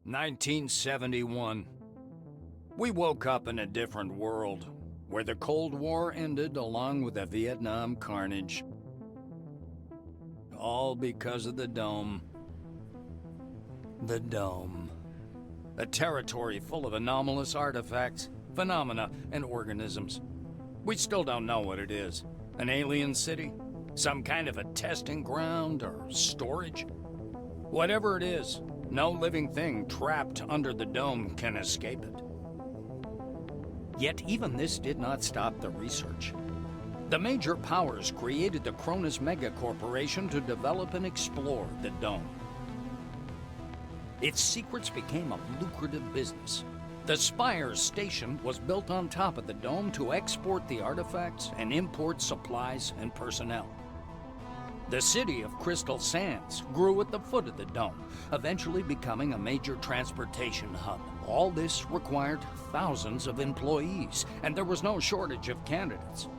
1971. We woke up in a different world, where the Cold War ended along with the Vietnam carnage. All because of the Dome. The Dome. A territory full of anomalous artifacts, phenomena, and organisms. We still don't know what it is. An alien city? Some kind of a testing ground or storage? Whatever it is, no living thing trapped under the Dome can escape it. Yet even this did not stop the research. The major powers created the Cronus Megacorporation to develop and explore the Dome. Its secrets became a lucrative business. The Spires station was built on top of the Dome to export the artifacts and import supplies and personnel. The city of Crystal Sands grew at the foot of the Dome, eventually becoming a major transportation hub. All this required thousands of employees, and there was no shortage of candidates.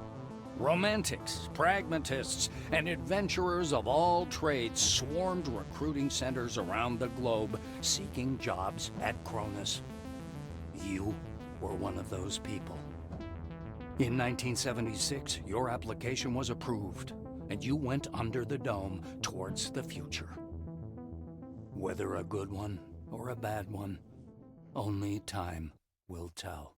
Romantics, pragmatists, and adventurers of all trades swarmed recruiting centers around the globe, seeking jobs at Cronus. You were one of those people. In 1976, your application was approved, and you went under the Dome towards the future. Whether a good one or a bad one, only time will tell.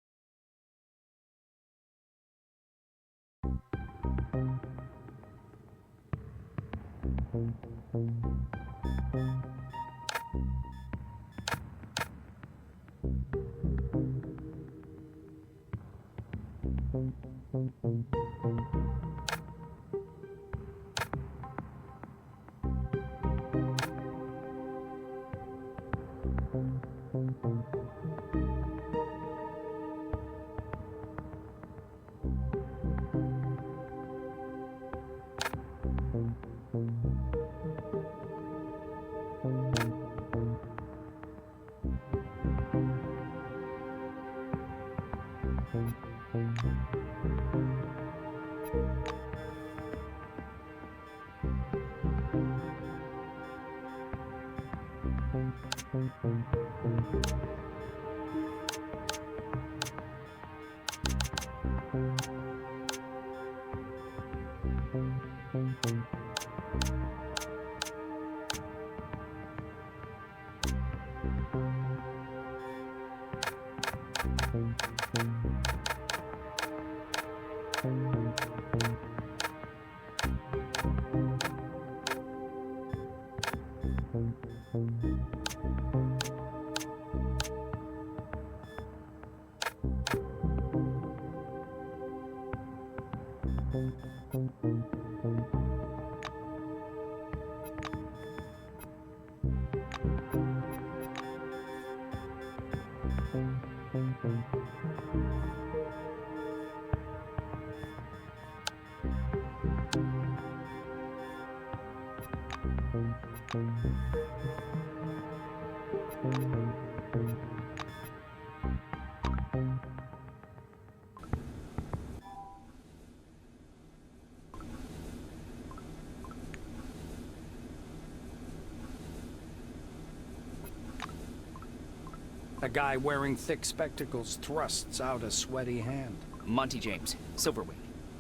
A guy wearing thick spectacles thrusts out a sweaty hand. Monty James, Silverwing.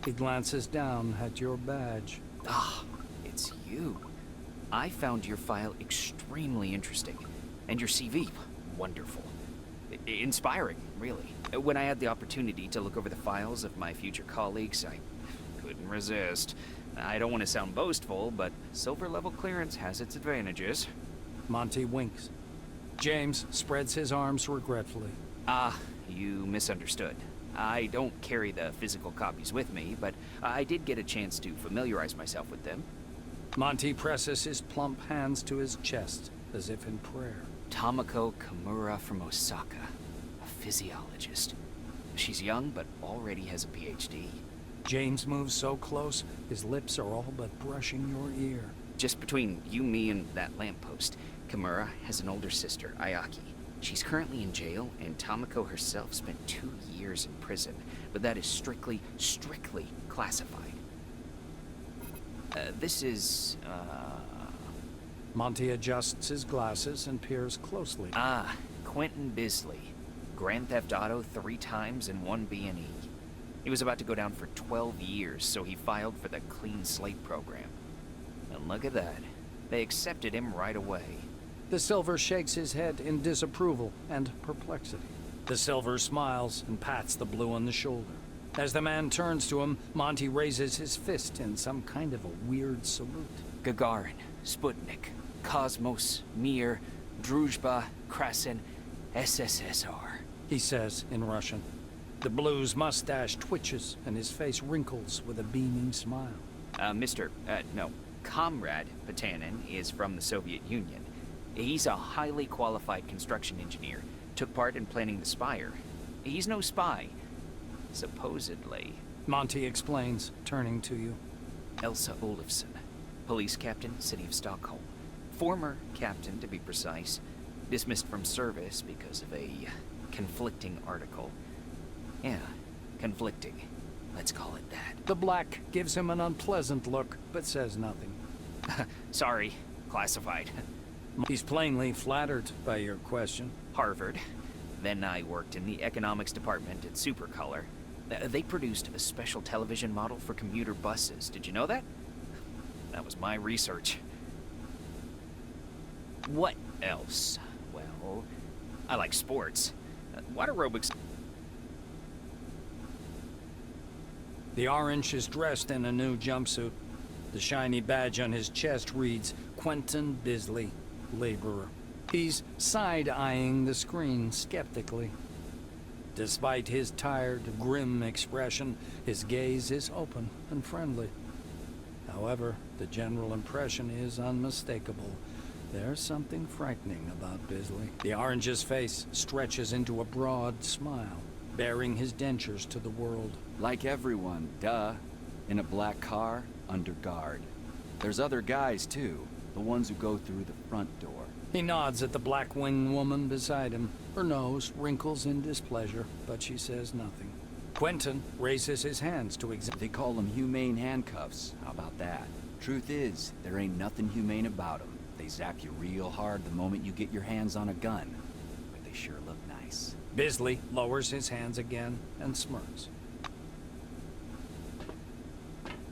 He glances down at your badge. Ah, it's you. I found your file extremely interesting. And your CV, wonderful. Inspiring, really. When I had the opportunity to look over the files of my future colleagues, I couldn't resist. I don't want to sound boastful, but silver-level clearance has its advantages. Monty winks. James spreads his arms regretfully. You misunderstood. I don't carry the physical copies with me, but I did get a chance to familiarize myself with them. Monty presses his plump hands to his chest, as if in prayer. Tamako Kimura from Osaka, a physiologist. She's young, but already has a PhD. James moves so close, his lips are all but brushing your ear. Just between you, me, and that lamppost, Kimura has an older sister, Ayaki. She's currently in jail, and Tamako herself spent 2 years in prison, but that is strictly classified. This is, Monty adjusts his glasses and peers closely. Ah, Quentin Bisley. Grand Theft Auto 3 times and 1 B&E. He was about to go down for 12 years, so he filed for the Clean Slate program. And look at that. They accepted him right away. The Silver shakes his head in disapproval and perplexity. The Silver smiles and pats the Blue on the shoulder. As the man turns to him, Monty raises his fist in some kind of a weird salute. Gagarin, Sputnik, Cosmos, Mir, Druzhba, Krasin, SSSR, he says in Russian. The Blue's mustache twitches and his face wrinkles with a beaming smile. Comrade Patanin is from the Soviet Union. He's a highly qualified construction engineer. Took part in planning the Spire. He's no spy. Supposedly. Monty explains, turning to you. Elsa Olofsson, police captain, City of Stockholm. Former captain, to be precise. Dismissed from service because of a conflicting article. Yeah, conflicting. Let's call it that. The Black gives him an unpleasant look, but says nothing. Sorry, classified. He's plainly flattered by your question. Harvard. Then I worked in the economics department at Supercolor. They produced a special television model for commuter buses. Did you know that? That was my research. What else? Well, I like sports. What aerobics? The Orange is dressed in a new jumpsuit. The shiny badge on his chest reads, Quentin Bisley, laborer. He's side-eyeing the screen skeptically. Despite his tired, grim expression, his gaze is open and friendly. However, the general impression is unmistakable. There's something frightening about Bisley. The Orange's face stretches into a broad smile, baring his dentures to the world. Like everyone, duh. In a black car, under guard. There's other guys, too. The ones who go through the front door. He nods at the black-winged woman beside him. Her nose wrinkles in displeasure, but she says nothing. Quentin raises his hands to examine. They call them humane handcuffs. How about that? Truth is, there ain't nothing humane about them. They zap you real hard the moment you get your hands on a gun. But they sure look nice. Bisley lowers his hands again and smirks.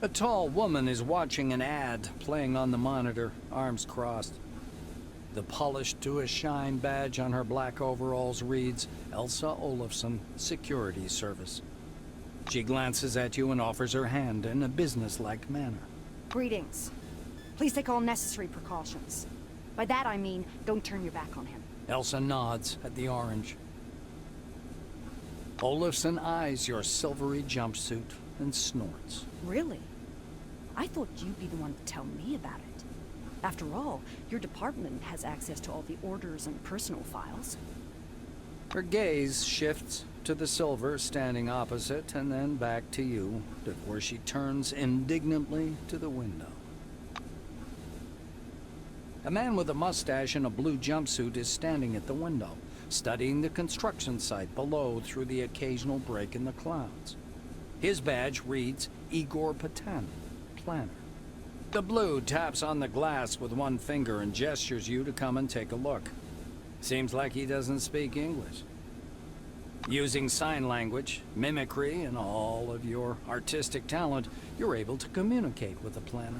A tall woman is watching an ad playing on the monitor, arms crossed. The polished to a shine badge on her black overalls reads, Elsa Olofsson, Security Service. She glances at you and offers her hand in a businesslike manner. Greetings. Please take all necessary precautions. By that I mean, don't turn your back on him. Elsa nods at the Orange. Olofsson eyes your silvery jumpsuit and snorts. Really? I thought you'd be the one to tell me about it. After all, your department has access to all the orders and personal files. Her gaze shifts to the Silver standing opposite and then back to you, before she turns indignantly to the window. A man with a mustache and a blue jumpsuit is standing at the window, studying the construction site below through the occasional break in the clouds. His badge reads Igor Patanin, planner. The Blue taps on the glass with one finger and gestures you to come and take a look. Seems like he doesn't speak English. Using sign language, mimicry, and all of your artistic talent, you're able to communicate with the planner.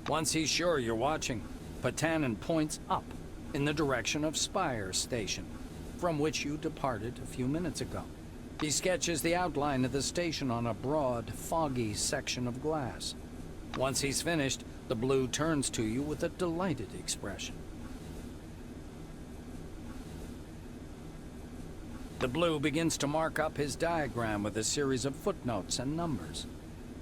Once he's sure you're watching, Patanin points up in the direction of Spire Station, from which you departed a few minutes ago. He sketches the outline of the station on a broad, foggy section of glass. Once he's finished, the Blue turns to you with a delighted expression. The Blue begins to mark up his diagram with a series of footnotes and numbers.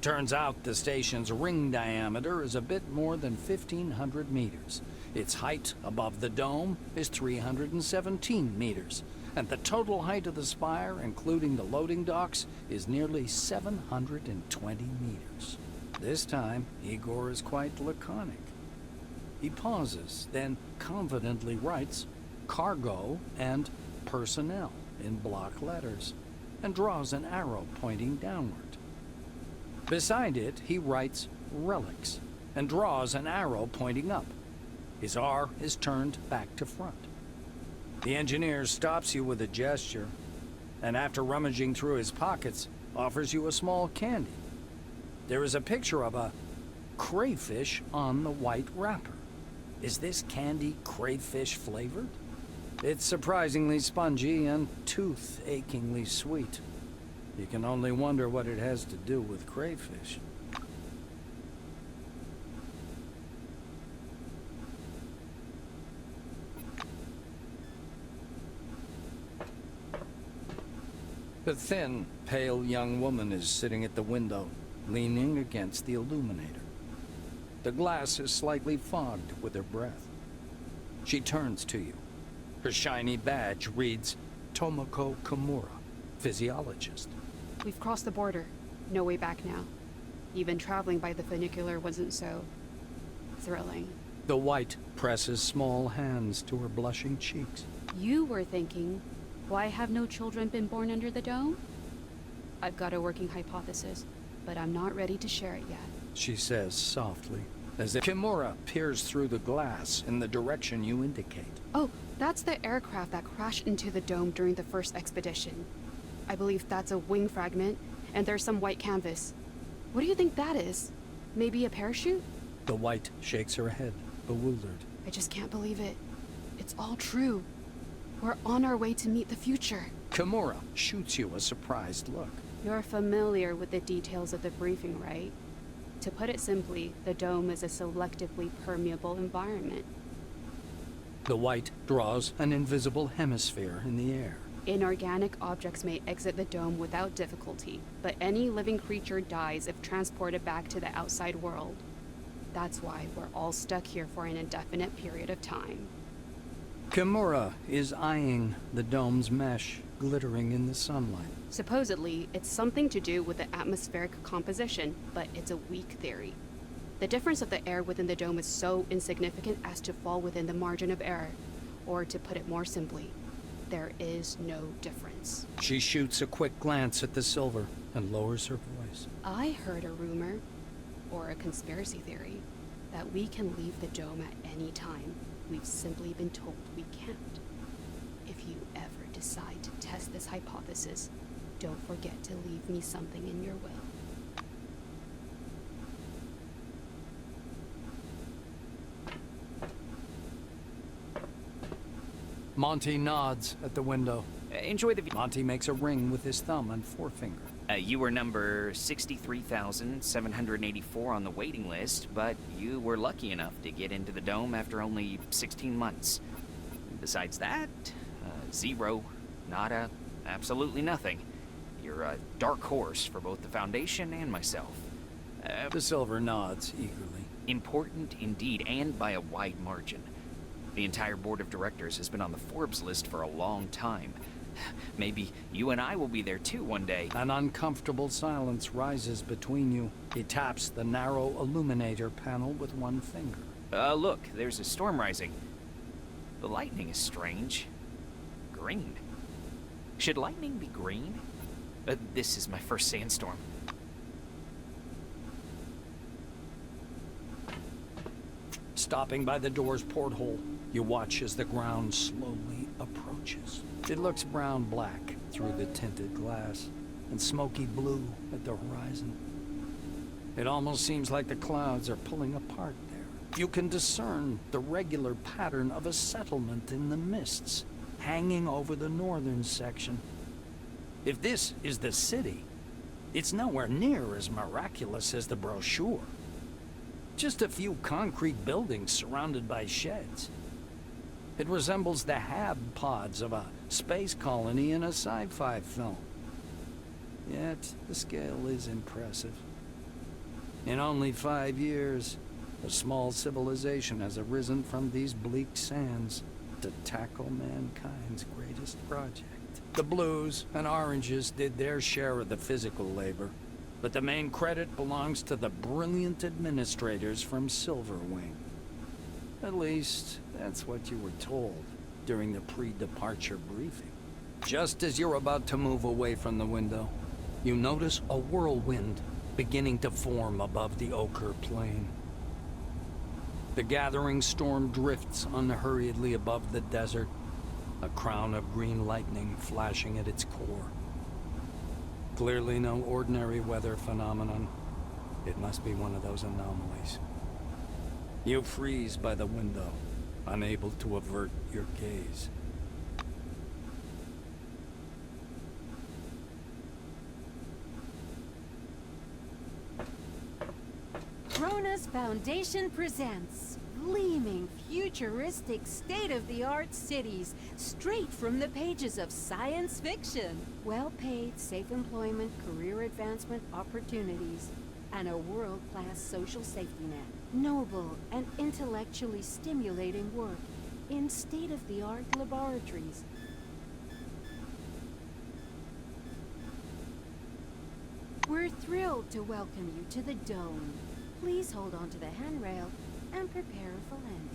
Turns out the station's ring diameter is a bit more than 1,500 meters. Its height above the dome is 317 meters. And the total height of the spire, including the loading docks, is nearly 720 meters. This time, Igor is quite laconic. He pauses, then confidently writes cargo and personnel in block letters, and draws an arrow pointing downward. Beside it, he writes relics, and draws an arrow pointing up. His R is turned back to front. The engineer stops you with a gesture, and after rummaging through his pockets, offers you a small candy. There is a picture of a crayfish on the white wrapper. Is this candy crayfish flavored? It's surprisingly spongy and tooth-achingly sweet. You can only wonder what it has to do with crayfish. A thin, pale young woman is sitting at the window, leaning against the illuminator. The glass is slightly fogged with her breath. She turns to you. Her shiny badge reads, Tomoko Kimura, physiologist. We've crossed the border. No way back now. Even traveling by the funicular wasn't so thrilling. The white presses small hands to her blushing cheeks. You were thinking, why have no children been born under the dome? I've got a working hypothesis, but I'm not ready to share it yet. She says softly, as if Kimura peers through the glass in the direction you indicate. Oh, that's the aircraft that crashed into the dome during the first expedition. I believe that's a wing fragment, and there's some white canvas. What do you think that is? Maybe a parachute? The white shakes her head, bewildered. I just can't believe it. It's all true. We're on our way to meet the future. Kimura shoots you a surprised look. You're familiar with the details of the briefing, right? To put it simply, the dome is a selectively permeable environment. The white draws an invisible hemisphere in the air. Inorganic objects may exit the dome without difficulty, but any living creature dies if transported back to the outside world. That's why we're all stuck here for an indefinite period of time. Kimura is eyeing the dome's mesh, glittering in the sunlight. Supposedly, it's something to do with the atmospheric composition, but it's a weak theory. The difference of the air within the dome is so insignificant as to fall within the margin of error. Or to put it more simply, there is no difference. She shoots a quick glance at the silver and lowers her voice. I heard a rumor, or a conspiracy theory, that we can leave the dome at any time. We've simply been told we can't. If you ever decide to test this hypothesis, don't forget to leave me something in your will. Monty nods at the window. Enjoy the view. Monty makes a ring with his thumb and forefinger. You were number 63,784 on the waiting list, but you were lucky enough to get into the dome after only 16 months. Besides that, zero, nada, absolutely nothing. You're a dark horse for both the Foundation and myself. The silver nods eagerly. Important indeed, and by a wide margin. The entire board of directors has been on the Forbes list for a long time. Maybe you and I will be there too one day. An uncomfortable silence rises between you. He taps the narrow illuminator panel with one finger. Look, there's a storm rising. The lightning is strange. Green. Should lightning be green? This is my first sandstorm. Stopping by the door's porthole, you watch as the ground slowly approaches. It looks brown-black through the tinted glass and smoky blue at the horizon. It almost seems like the clouds are pulling apart there. You can discern the regular pattern of a settlement in the mists, hanging over the northern section. If this is the city, it's nowhere near as miraculous as the brochure. Just a few concrete buildings surrounded by sheds. It resembles the hab pods of a space colony in a sci-fi film. Yet, the scale is impressive. In only 5 years, a small civilization has arisen from these bleak sands to tackle mankind's greatest project. The blues and oranges did their share of the physical labor, but the main credit belongs to the brilliant administrators from Silverwing. At least, that's what you were told during the pre-departure briefing. Just as you're about to move away from the window, you notice a whirlwind beginning to form above the ochre plain. The gathering storm drifts unhurriedly above the desert, a crown of green lightning flashing at its core. Clearly no ordinary weather phenomenon. It must be one of those anomalies. You freeze by the window, unable to avert your gaze. Kronos Foundation presents gleaming, futuristic, state-of-the-art cities straight from the pages of science fiction. Well-paid, safe employment, career advancement opportunities, and a world-class social safety net. Noble and intellectually stimulating work in state-of-the-art laboratories. We're thrilled to welcome you to the Dome. Please hold on to the handrail and prepare for landing.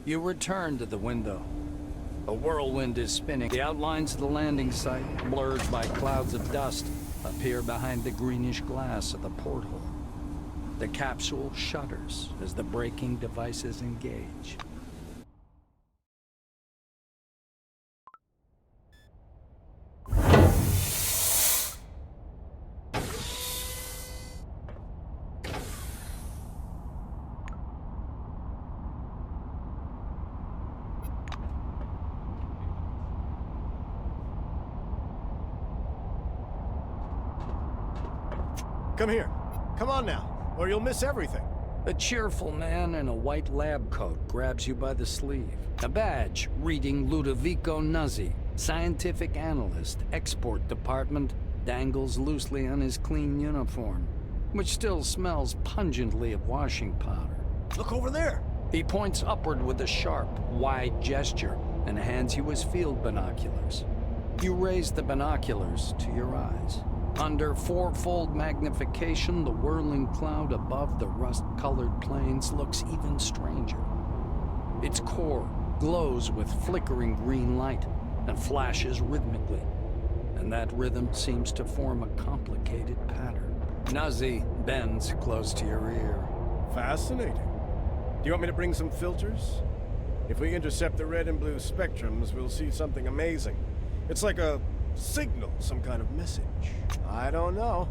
You return to the window. A whirlwind is spinning. The outlines of the landing site, blurred by clouds of dust, appear behind the greenish glass of the porthole. The capsule shudders as the braking devices engage. Come here. Come on now, or you'll miss everything. A cheerful man in a white lab coat grabs you by the sleeve. A badge reading Ludovico Nuzzi, scientific analyst, export department, dangles loosely on his clean uniform, which still smells pungently of washing powder. Look over there. He points upward with a sharp, wide gesture and hands you his field binoculars. You raise the binoculars to your eyes. Under fourfold magnification, the whirling cloud above the rust-colored plains looks even stranger. Its core glows with flickering green light and flashes rhythmically, and that rhythm seems to form a complicated pattern. Nuzzi bends close to your ear. Fascinating. Do you want me to bring some filters? If we intercept the red and blue spectrums, we'll see something amazing. It's like a signal, some kind of message. I don't know.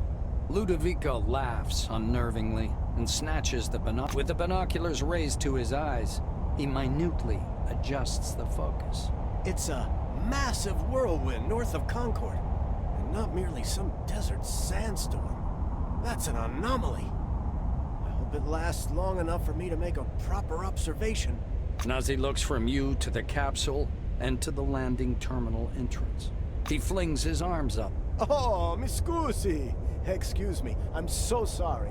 Ludovico laughs unnervingly and snatches the binoculars. With the binoculars raised to his eyes, he minutely adjusts the focus. It's a massive whirlwind north of Concord, and not merely some desert sandstorm. That's an anomaly. I hope it lasts long enough for me to make a proper observation. Nuzzi looks from you to the capsule and to the landing terminal entrance. He flings his arms up. Oh, mi scusi. Excuse me, I'm so sorry.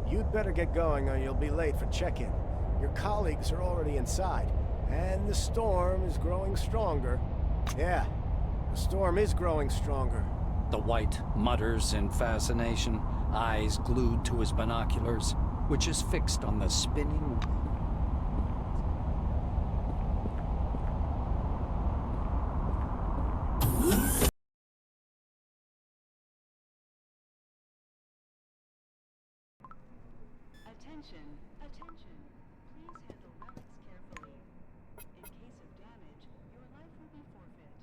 You'd better get going or you'll be late for check-in. Your colleagues are already inside, and the storm is growing stronger. Yeah, the storm is growing stronger. The White mutters in fascination, eyes glued to his binoculars, which is fixed on the spinning. Attention, attention. Please handle relics carefully. In case of damage, your life will be forfeit.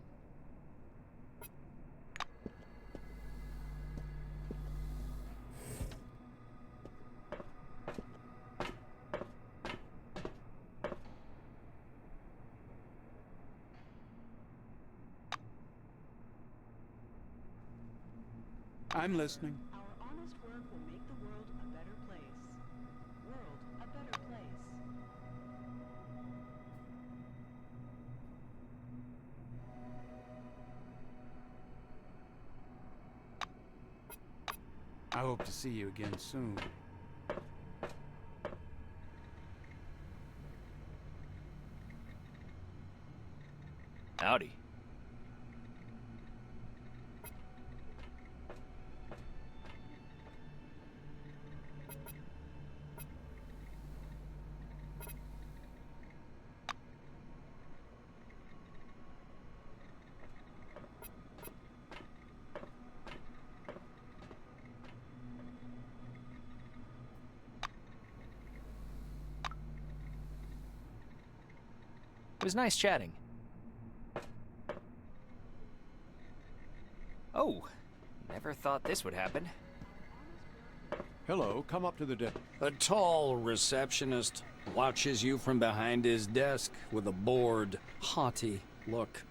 I'm listening. Our honest work will make the world a better place. World a better place. I hope to see you again soon. Howdy. It was nice chatting. Oh, never thought this would happen. Hello, come up to the desk. A tall receptionist watches you from behind his desk with a bored, haughty look.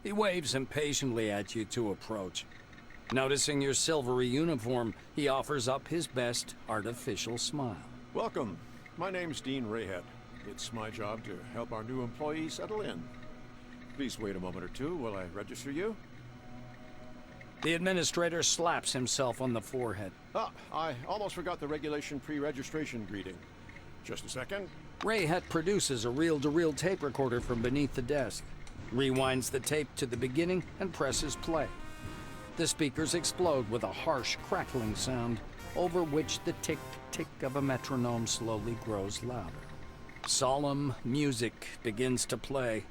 He waves impatiently at you to approach. Noticing your silvery uniform, he offers up his best artificial smile. Welcome. My name's Dean Rayhead. It's my job to help our new employees settle in. Please wait a moment or two while I register you. The administrator slaps himself on the forehead. I almost forgot the regulation pre-registration greeting. Just a second. Rayhead produces a reel-to-reel tape recorder from beneath the desk, rewinds the tape to the beginning, and presses play. The speakers explode with a harsh, crackling sound, over which the tick-tick of a metronome slowly grows louder. Solemn music begins to play,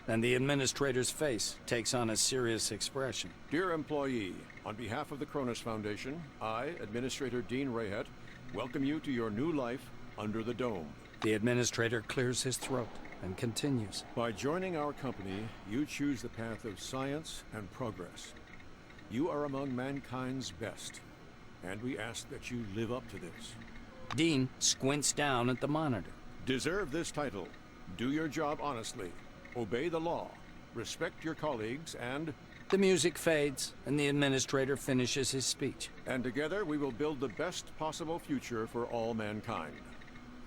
and the administrator's face takes on a serious expression. Dear employee, on behalf of the Cronus Foundation, I, Administrator Dean Rayhead, welcome you to your new life under the dome. The administrator clears his throat and continues. By joining our company, you choose the path of science and progress. You are among mankind's best, and we ask that you live up to this. Dean squints down at the monitor. Deserve this title. Do your job honestly. Obey the law. Respect your colleagues and... The music fades, and the administrator finishes his speech. And together we will build the best possible future for all mankind.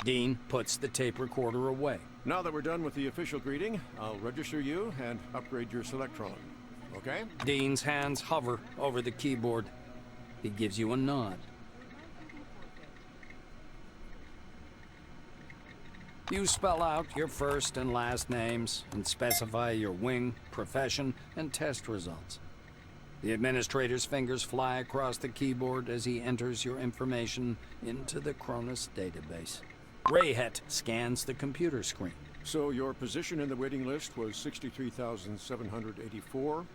Dean puts the tape recorder away. Now that we're done with the official greeting, I'll register you and upgrade your Selectron. Okay? Dean's hands hover over the keyboard. He gives you a nod. You spell out your first and last names and specify your wing, profession, and test results. The administrator's fingers fly across the keyboard as he enters your information into the Cronus database. Rayhead scans the computer screen. So your position in the waiting list was 63,784.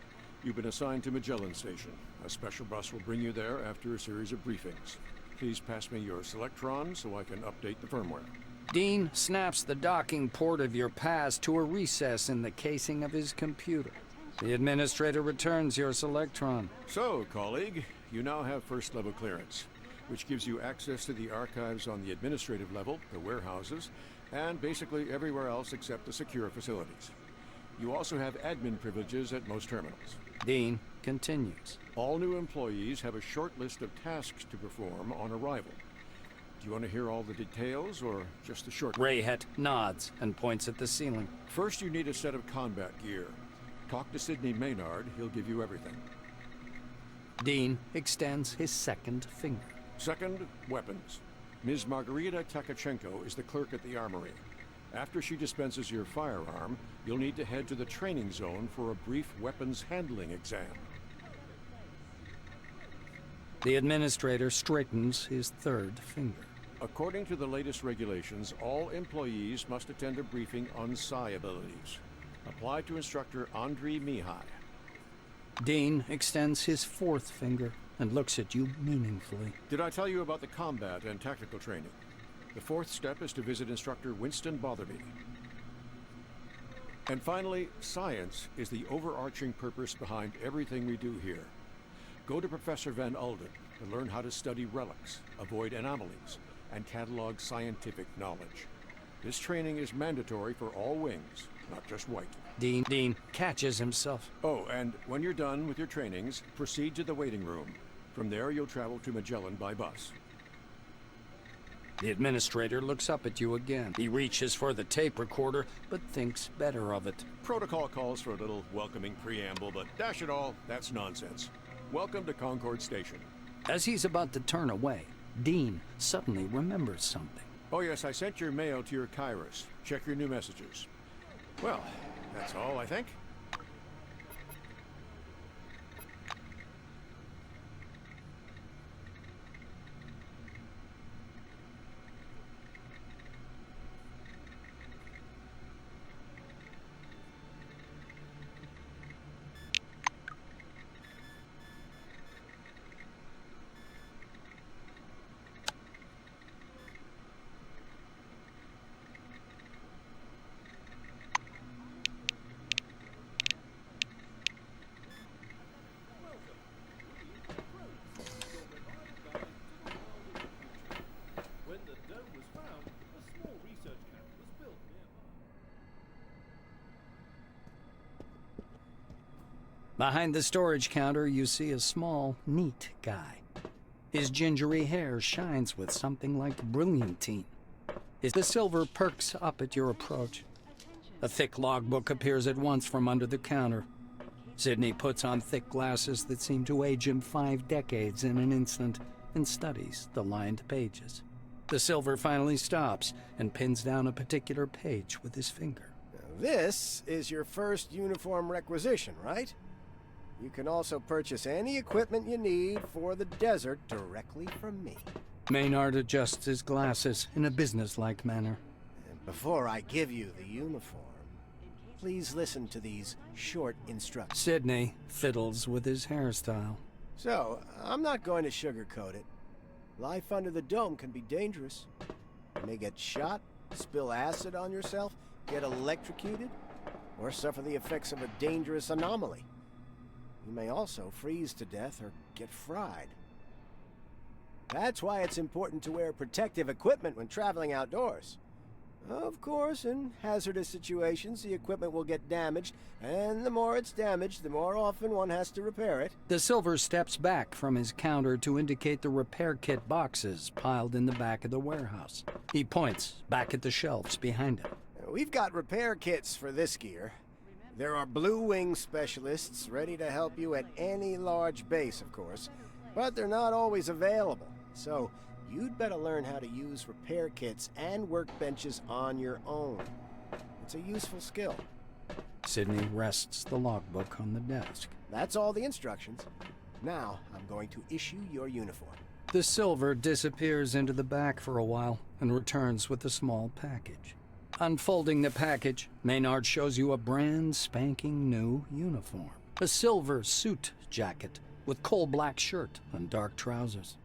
You've been assigned to Magellan Station. A special bus will bring you there after a series of briefings. Please pass me your Selectron so I can update the firmware. Dean snaps the docking port of your pass to a recess in the casing of his computer. The administrator returns your Selectron. So, colleague, you now have first-level clearance, which gives you access to the archives on the administrative level, the warehouses, and basically everywhere else except the secure facilities. You also have admin privileges at most terminals. Dean continues. All new employees have a short list of tasks to perform on arrival. Do you want to hear all the details, or just the short... Rayhead nods and points at the ceiling. First, you need a set of combat gear. Talk to Sidney Maynard, he'll give you everything. Dean extends his second finger. Second, weapons. Ms. Margarita Takachenko is the clerk at the armory. After she dispenses your firearm, you'll need to head to the training zone for a brief weapons handling exam. The administrator straightens his third finger. According to the latest regulations, all employees must attend a briefing on psi abilities. Apply to instructor Andriy Mihai. Dean extends his fourth finger and looks at you meaningfully. Did I tell you about the combat and tactical training? The fourth step is to visit instructor Winston Botherby. And finally, science is the overarching purpose behind everything we do here. Go to Professor Van Alden to learn how to study relics, avoid anomalies, and catalog scientific knowledge. This training is mandatory for all wings, not just White. Dean catches himself. Oh, and when you're done with your trainings, proceed to the waiting room. From there, you'll travel to Magellan by bus. The administrator looks up at you again. He reaches for the tape recorder, but thinks better of it. Protocol calls for a little welcoming preamble, but dash it all, that's nonsense. Welcome to Concord Station. As he's about to turn away, Dean suddenly remembers something. Oh yes, I sent your mail to your Kairos. Check your new messages. Well, that's all, I think. Behind the storage counter, you see a small, neat guy. His gingery hair shines with something like brilliantine. The silver perks up at your approach. A thick logbook appears at once from under the counter. Sidney puts on thick glasses that seem to age him 5 decades in an instant and studies the lined pages. The silver finally stops and pins down a particular page with his finger. Now, this is your first uniform requisition, right? You can also purchase any equipment you need for the desert directly from me. Maynard adjusts his glasses in a businesslike manner. And before I give you the uniform, please listen to these short instructions. Sidney fiddles with his hairstyle. So, I'm not going to sugarcoat it. Life under the dome can be dangerous. You may get shot, spill acid on yourself, get electrocuted, or suffer the effects of a dangerous anomaly. You may also freeze to death or get fried. That's why it's important to wear protective equipment when traveling outdoors. Of course, in hazardous situations, the equipment will get damaged, and the more it's damaged, the more often one has to repair it. The silver steps back from his counter to indicate the repair kit boxes piled in the back of the warehouse. He points back at the shelves behind him. We've got repair kits for this gear. There are Blue Wing specialists ready to help you at any large base, of course, but they're not always available. So, you'd better learn how to use repair kits and workbenches on your own. It's a useful skill. Sidney rests the logbook on the desk. That's all the instructions. Now, I'm going to issue your uniform. The silver disappears into the back for a while and returns with a small package. Unfolding the package, Maynard shows you a brand spanking new uniform. A silver suit jacket with coal-black shirt and dark trousers.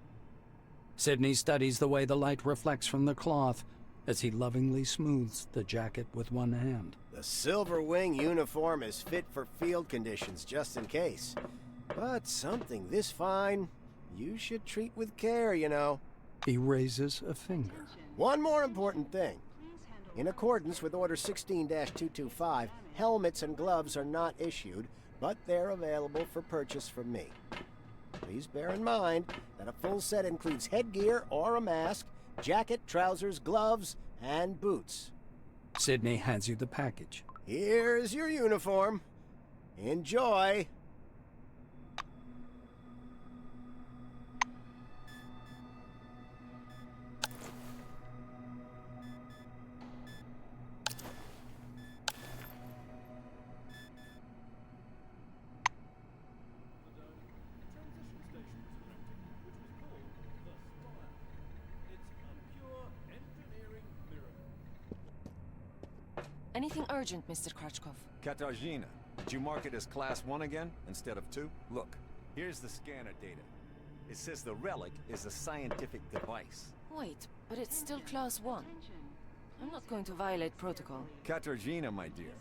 Sidney studies the way the light reflects from the cloth as he lovingly smooths the jacket with one hand. The Silver Wing uniform is fit for field conditions, just in case. But something this fine, you should treat with care, you know. He raises a finger. One more important thing. In accordance with Order 16-225, helmets and gloves are not issued, but they're available for purchase from me. Please bear in mind that a full set includes headgear or a mask, jacket, trousers, gloves, and boots. Sidney hands you the package. Here's your uniform. Enjoy. Anything urgent, Mr. Krachkov? Katarzyna, did you mark it as Class 1 again, instead of 2? Look, here's the scanner data. It says the relic is a scientific device. Wait, but it's still Class 1. I'm not going to violate protocol. Katarzyna, my dear,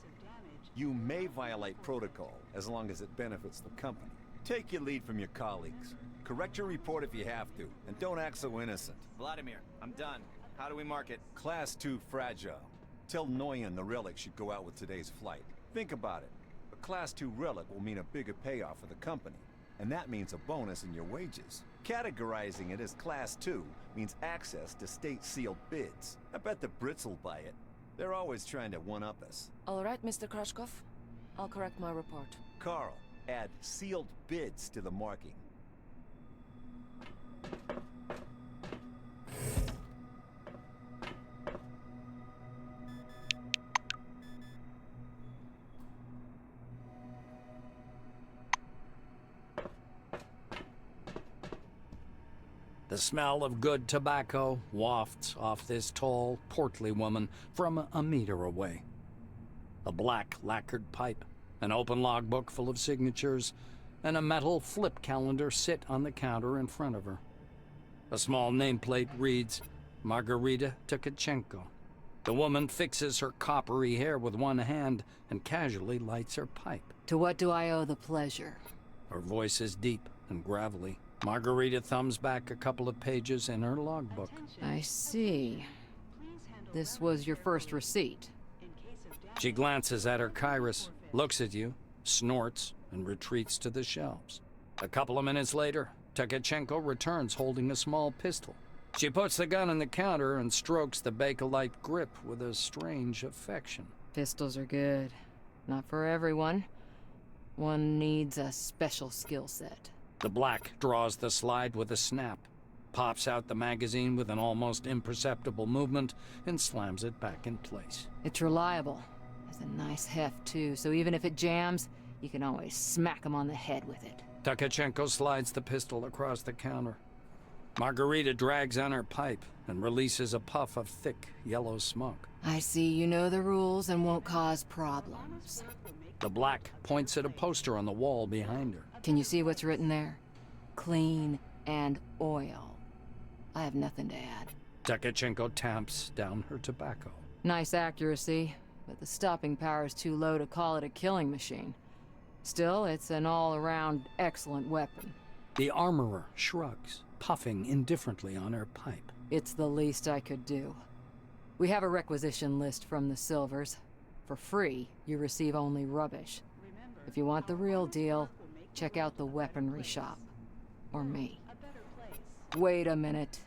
you may violate protocol as long as it benefits the company. Take your lead from your colleagues. Correct your report if you have to, and don't act so innocent. Vladimir, I'm done. How do we mark it? Class 2 fragile. Tell Noyan the relic should go out with today's flight. Think about it. A Class 2 relic will mean a bigger payoff for the company, and that means a bonus in your wages. Categorizing it as Class 2 means access to state-sealed bids. I bet the Brits will buy it. They're always trying to one-up us. All right, Mr. Krachkov. I'll correct my report. Carl, add sealed bids to the marking. The smell of good tobacco wafts off this tall, portly woman from a meter away. A black lacquered pipe, an open logbook full of signatures, and a metal flip calendar sit on the counter in front of her. A small nameplate reads, Margarita Tkachenko. The woman fixes her coppery hair with one hand and casually lights her pipe. To what do I owe the pleasure? Her voice is deep and gravelly. Margarita thumbs back a couple of pages in her logbook. I see. This was your first receipt. She glances at her Kairos, looks at you, snorts, and retreats to the shelves. A couple of minutes later, Tkachenko returns holding a small pistol. She puts the gun on the counter and strokes the Bakelite grip with a strange affection. Pistols are good. Not for everyone. One needs a special skill set. The Black draws the slide with a snap, pops out the magazine with an almost imperceptible movement, and slams it back in place. It's reliable. Has a nice heft, too, so even if it jams, you can always smack him on the head with it. Tkachenko slides the pistol across the counter. Margarita drags on her pipe and releases a puff of thick, yellow smoke. I see you know the rules and won't cause problems. The Black points at a poster on the wall behind her. Can you see what's written there? Clean and oil. I have nothing to add. Tkachenko tamps down her tobacco. Nice accuracy, but the stopping power is too low to call it a killing machine. Still, it's an all-around excellent weapon. The armorer shrugs, puffing indifferently on her pipe. It's the least I could do. We have a requisition list from the Silvers. For free, you receive only rubbish. If you want the real deal, check out the weaponry shop. Or me. Wait a minute.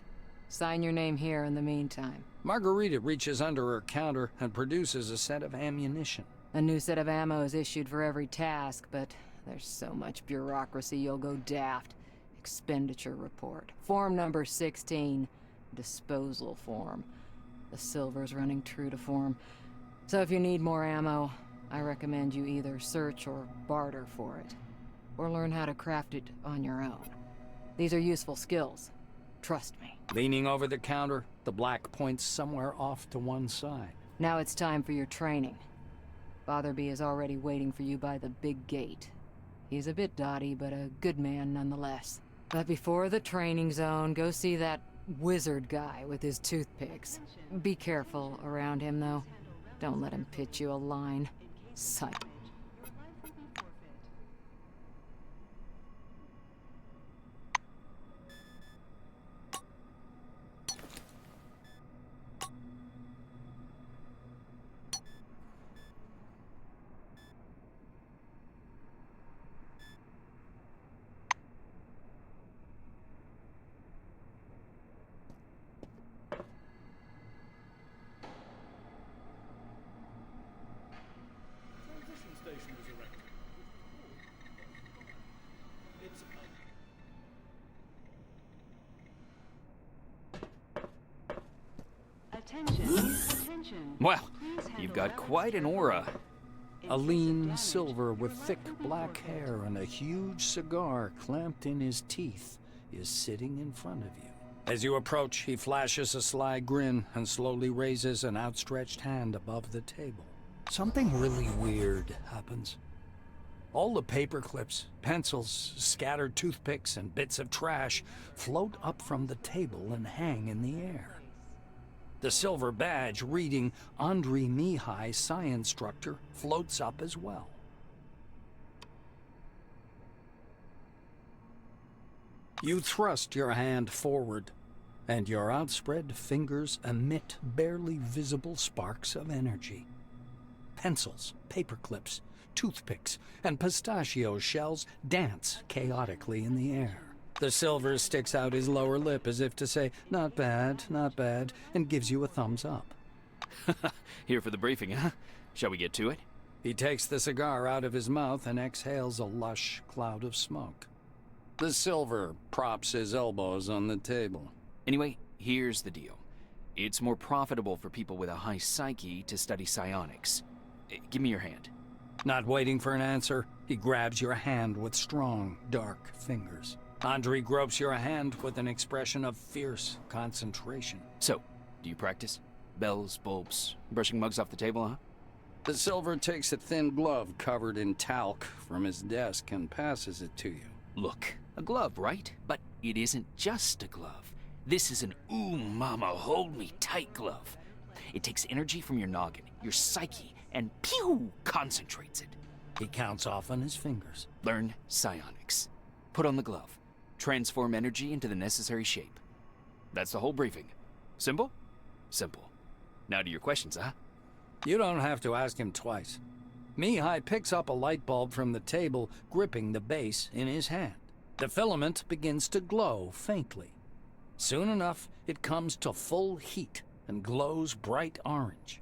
Sign your name here in the meantime. Margarita reaches under her counter and produces a set of ammunition. A new set of ammo is issued for every task, but there's so much bureaucracy you'll go daft. Expenditure report. Form number 16. Disposal form. The Silver's running true to form. So if you need more ammo, I recommend you either search or barter for it. Or learn how to craft it on your own. These are useful skills. Trust me. Leaning over the counter, the Black points somewhere off to one side. Now it's time for your training. Botherby is already waiting for you by the big gate. He's a bit dotty, but a good man nonetheless. But before the training zone, go see that wizard guy with his toothpicks. Be careful around him, though. Don't let him pitch you a line. Psych. Attention. Well, you've got quite an aura. A lean Silver with thick black hair and a huge cigar clamped in his teeth is sitting in front of you. As you approach, he flashes a sly grin and slowly raises an outstretched hand above the table. Something really weird happens. All the paper clips, pencils, scattered toothpicks, and bits of trash float up from the table and hang in the air. The silver badge reading Andrei Mihai, Science Instructor, floats up as well. You thrust your hand forward, and your outspread fingers emit barely visible sparks of energy. Pencils, paper clips, toothpicks, and pistachio shells dance chaotically in the air. The Silver sticks out his lower lip as if to say, not bad, and gives you a thumbs up. Here for the briefing, huh? Shall we get to it? He takes the cigar out of his mouth and exhales a lush cloud of smoke. The Silver props his elbows on the table. Anyway, here's the deal. It's more profitable for people with a high psyche to study psionics. Give me your hand. Not waiting for an answer, he grabs your hand with strong, dark fingers. Andrei gropes your hand with an expression of fierce concentration. So, do you practice? Bells, bulbs, brushing mugs off the table, huh? The Silver takes a thin glove covered in talc from his desk and passes it to you. Look, a glove, right? But it isn't just a glove. This is an ooh mama, hold me tight glove. It takes energy from your noggin, your psyche, and pew, concentrates it. He counts off on his fingers. Learn psionics. Put on the glove. Transform energy into the necessary shape. That's the whole briefing. Simple? Simple. Now to your questions, huh? You don't have to ask him twice. Mihai picks up a light bulb from the table, gripping the base in his hand. The filament begins to glow faintly. Soon enough, it comes to full heat and glows bright orange.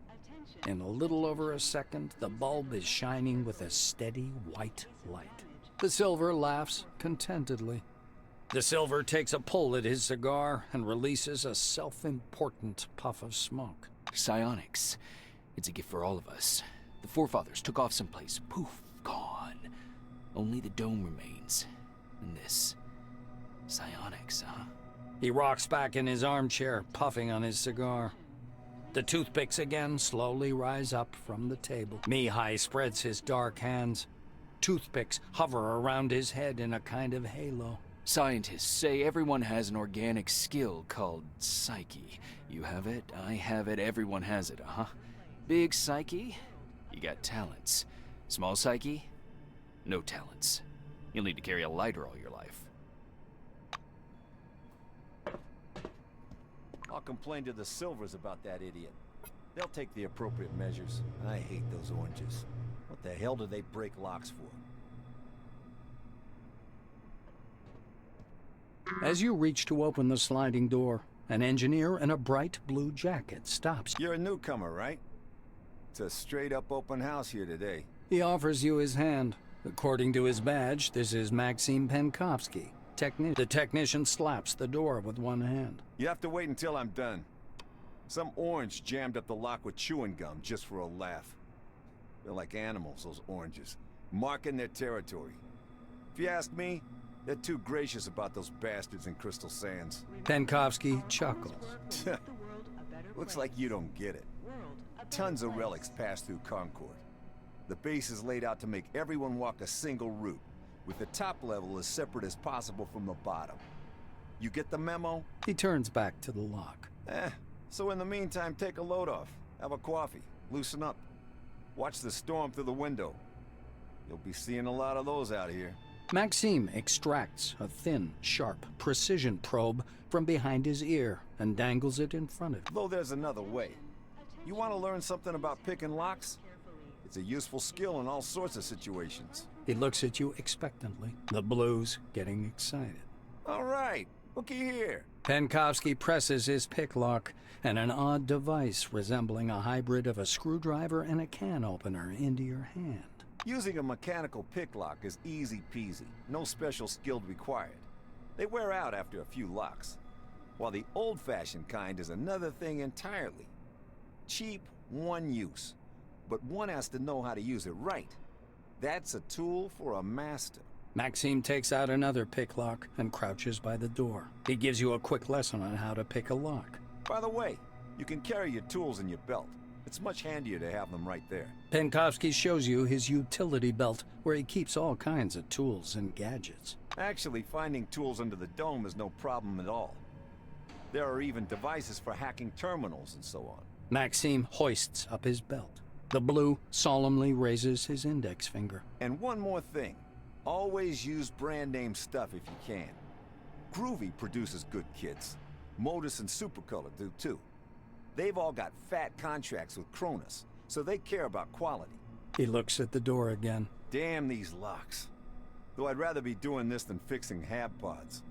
In a little over a second, the bulb is shining with a steady white light. The silver laughs contentedly. The silver takes a pull at his cigar and releases a self-important puff of smoke. Psionics. It's a gift for all of us. The forefathers took off someplace. Poof, gone. Only the dome remains. And this. Psionics, huh? He rocks back in his armchair, puffing on his cigar. The toothpicks again slowly rise up from the table. Mihai spreads his dark hands. Toothpicks hover around his head in a kind of halo. Scientists say everyone has an organic skill called psyche. You have it, I have it, everyone has it, huh? Big psyche? You got talents. Small psyche? No talents. You'll need to carry a lighter all your life. I'll complain to the Silvers about that idiot. They'll take the appropriate measures. I hate those oranges. What the hell do they break locks for? As you reach to open the sliding door, an engineer in a bright blue jacket stops. You're a newcomer, right? It's a straight-up open house here today. He offers you his hand. According to his badge, this is Maxim Penkovsky. The technician slaps the door with one hand. You have to wait until I'm done. Some orange jammed up the lock with chewing gum just for a laugh. They're like animals, those oranges, marking their territory. If you ask me, they're too gracious about those bastards in Crystal Sands. Penkovsky chuckles. Looks like you don't get it. Tons of relics pass through Concord. The base is laid out to make everyone walk a single route, with the top level as separate as possible from the bottom. You get the memo? He turns back to the lock. So in the meantime, take a load off. Have a coffee. Loosen up. Watch the storm through the window. You'll be seeing a lot of those out here. Maxime extracts a thin, sharp, precision probe from behind his ear and dangles it in front of him. Though there's another way. You want to learn something about picking locks? It's a useful skill in all sorts of situations. He looks at you expectantly, the blues getting excited. All right, looky here. Penkovsky presses his pick lock, and an odd device resembling a hybrid of a screwdriver and a can opener into your hand. Using a mechanical pick lock is easy peasy, no special skill required. They wear out after a few locks, while the old-fashioned kind is another thing entirely. Cheap, one use, but one has to know how to use it right. That's a tool for a master. Maxime takes out another pick lock and crouches by the door. He gives you a quick lesson on how to pick a lock. By the way, you can carry your tools in your belt. It's much handier to have them right there. Penkovsky shows you his utility belt, where he keeps all kinds of tools and gadgets. Actually, finding tools under the dome is no problem at all. There are even devices for hacking terminals and so on. Maxime hoists up his belt. The blue solemnly raises his index finger. And one more thing. Always use brand name stuff if you can. Groovy produces good kits. Modus and Supercolor do too. They've all got fat contracts with Cronus, so they care about quality. He looks at the door again. Damn these locks. Though I'd rather be doing this than fixing hab pods.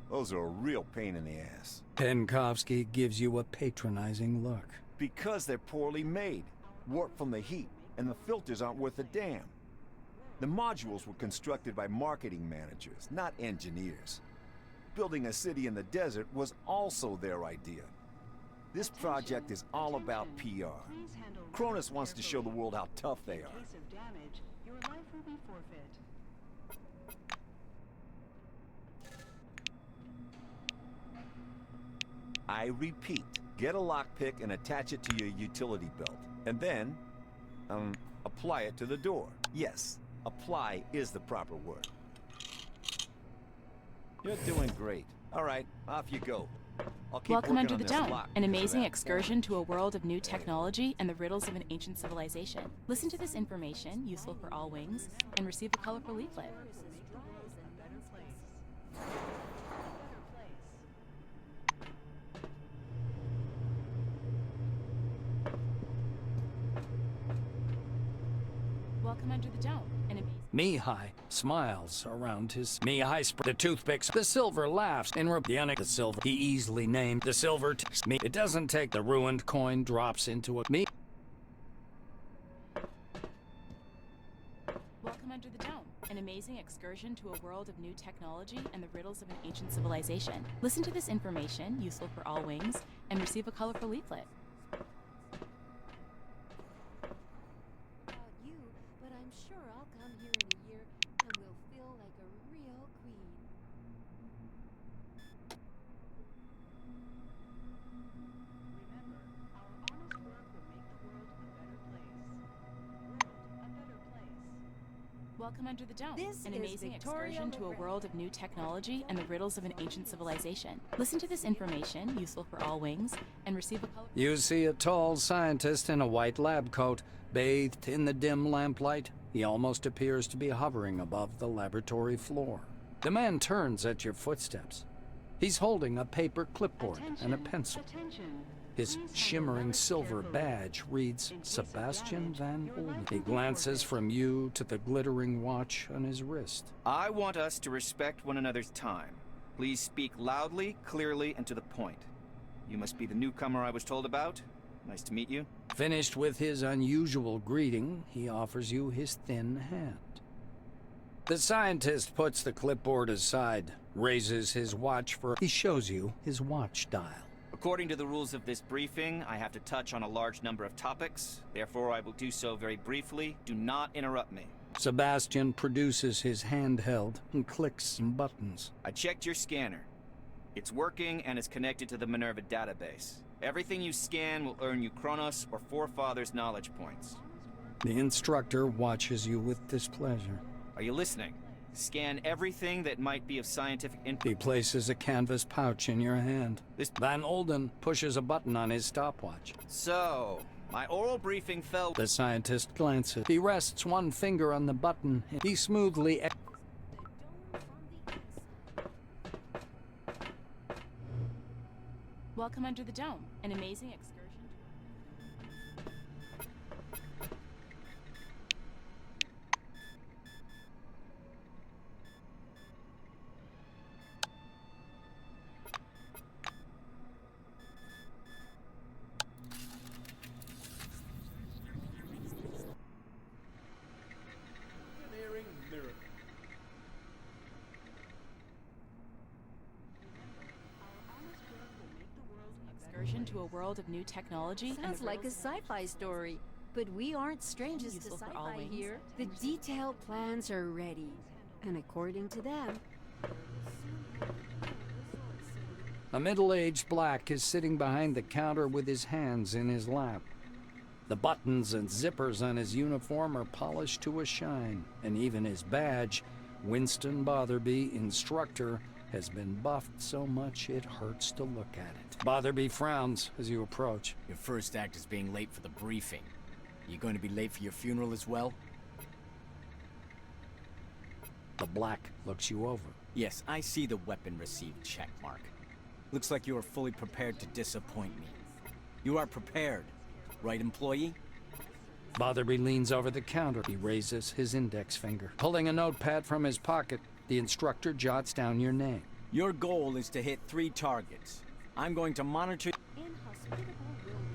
Those are a real pain in the ass. Penkovsky gives you a patronizing look. Because they're poorly made, warped from the heat, and the filters aren't worth a damn. The modules were constructed by marketing managers, not engineers. Building a city in the desert was also their idea. This project is all about PR. Cronus wants to show the world how tough they are. In case of damage, your life will be forfeit. I repeat, get a lockpick and attach it to your utility belt. And then, apply it to the door. Yes, apply is the proper word. You're doing great. All right, off you go. I'll keep Welcome working Under on the this Dome, lock an because of amazing that. excursion to a world of new technology and the riddles of an ancient civilization. Listen to this information, useful for all wings, and receive a colorful leaflet. Welcome under the dome. An amazing. Mihai smiles around his the toothpicks. The silver laughs in the silver. He easily named the silver. It doesn't take. The ruined coin drops into a me. Welcome under the dome. An amazing excursion to a world of new technology and the riddles of an ancient civilization. Listen to this information, useful for all wings, and receive a colorful leaflet. You, but I'm sure I'll come here in a year and will feel like a real queen. Remember, our honest work will make the world a better place. World, a better place. Welcome under the dome. This An is amazing Victoria excursion to a Lorraine. world of new technology and the riddles of an ancient civilization. Listen to this information, useful for all wings, and receive a color. You see a tall scientist in a white lab coat, bathed in the dim lamplight. He almost appears to be hovering above the laboratory floor. The man turns at your footsteps. He's holding a paper clipboard and a pencil. Attention. His shimmering silver badge reads Sebastian Van Olden. He glances from you to the glittering watch on his wrist. I want us to respect one another's time. Please speak loudly, clearly, and to the point. You must be the newcomer I was told about. Nice to meet you. Finished with his unusual greeting, he offers you his thin hand. The scientist puts the clipboard aside, raises his watch for... He shows you his watch dial. According to the rules of this briefing, I have to touch on a large number of topics. Therefore, I will do so very briefly. Do not interrupt me. Sebastian produces his handheld and clicks some buttons. I checked your scanner. It's working and is connected to the Minerva database. Everything you scan will earn you Chronos or Forefathers knowledge points. The instructor watches you with displeasure. Are you listening? Scan everything that might be of scientific interest. He places a canvas pouch in your hand. Van Olden pushes a button on his stopwatch. So, my oral briefing fell... The scientist glances. He rests one finger on the button. He smoothly... Welcome under the dome. An amazing excursion. Excursion to a world of new technology and Sounds the like a riddles of sci-fi story, but we aren't strangers to Useful for all sci-fi wings. here. The detailed plans are ready, and according to them, A middle-aged black is sitting behind the counter with his hands in his lap. The buttons and zippers on his uniform are polished to a shine, and even his badge, Winston Botherby, instructor, has been buffed so much it hurts to look at it. Botherby frowns as you approach. Your first act is being late for the briefing. You going to be late for your funeral as well? The black looks you over. Yes, I see the weapon received checkmark. Looks like you are fully prepared to disappoint me. You are prepared, right, employee? Botherby leans over the counter. He raises his index finger. Pulling a notepad from his pocket, the instructor jots down your name. Your goal is to hit 3 targets. I'm going to monitor... inhospitable wilderness.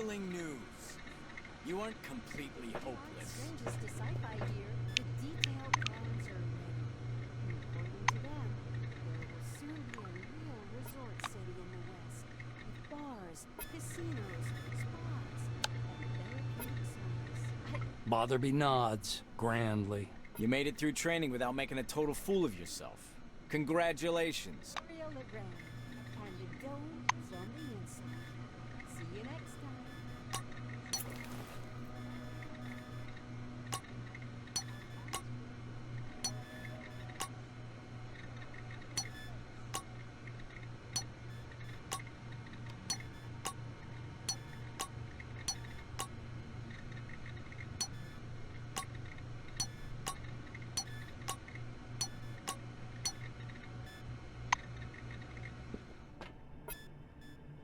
thrilling news. You aren't completely hopeless. Strangers to sci-fi here. The detailed plans are ready. And according to them, there will soon be a real resort city in the West. With bars, casinos, spas, and therapeutic saunas. Botherby nods grandly. You made it through training without making a total fool of yourself. Congratulations. Real Legrand. And the dome from the inside. See you next time.